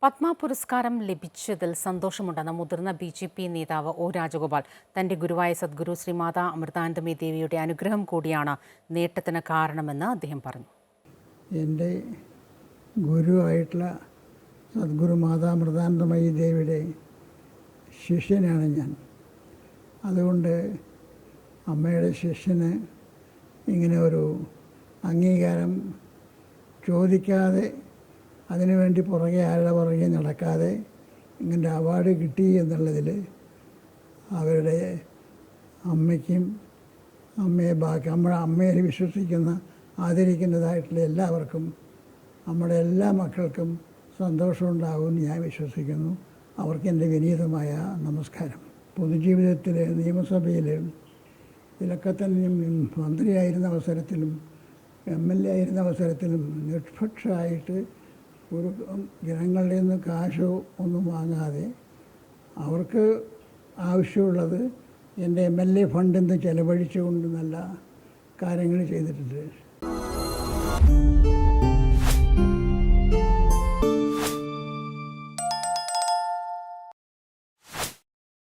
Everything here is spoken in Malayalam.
പത്മ പുരസ്കാരം ലഭിച്ചതിൽ സന്തോഷമുണ്ടെന്ന് മുതിർന്ന ബി.ജെ.പി. നേതാവ് ഒ. രാജഗോപാൽ. തന്റെ ഗുരുവായ സദ്ഗുരു ശ്രീമാതാ അമൃതാനന്ദമയി ദേവിയുടെ അനുഗ്രഹം കൂടിയാണ് നേട്ടത്തിന് കാരണമെന്ന് അദ്ദേഹം പറഞ്ഞു. എൻ്റെ ഗുരുവായിട്ടുള്ള സദ്ഗുരു മാതാ അമൃതാനന്ദമയി ദേവിയുടെ ശിഷ്യനാണ് ഞാൻ. അതുകൊണ്ട് അമ്മയുടെ ശിഷ്യന് ഇങ്ങനെ ഒരു അംഗീകാരം ചോദിക്കാതെ, അതിനുവേണ്ടി ആരുടെ പുറകെ നടക്കാതെ ഇങ്ങനെ അവാർഡ് കിട്ടി എന്നുള്ളതിൽ അവരുടെ അമ്മയ്ക്കും അമ്മയെ വിശ്വസിക്കുന്ന ആദരിക്കുന്നതായിട്ടുള്ള എല്ലാവർക്കും, നമ്മുടെ എല്ലാ മക്കൾക്കും സന്തോഷമുണ്ടാകുമെന്ന് ഞാൻ വിശ്വസിക്കുന്നു. അവർക്ക് എൻ്റെ വിനീതമായ നമസ്കാരം. പൊതുജീവിതത്തിൽ നിയമസഭയിൽ ഇതിലൊക്കെ തന്നെ മന്ത്രിയായിരുന്ന അവസരത്തിലും MLA ആയിരുന്ന അവസരത്തിലും നിഷ്പക്ഷമായിട്ട് ഒരു ജനങ്ങളുടെ നിന്ന് കാശോ ഒന്നും വാങ്ങാതെ അവർക്ക് ആവശ്യമുള്ളത് എൻ്റെ MLA ഫണ്ടിൽ നിന്ന് ചെലവഴിച്ചുകൊണ്ട് നല്ല കാര്യങ്ങൾ ചെയ്തിട്ടുണ്ട്.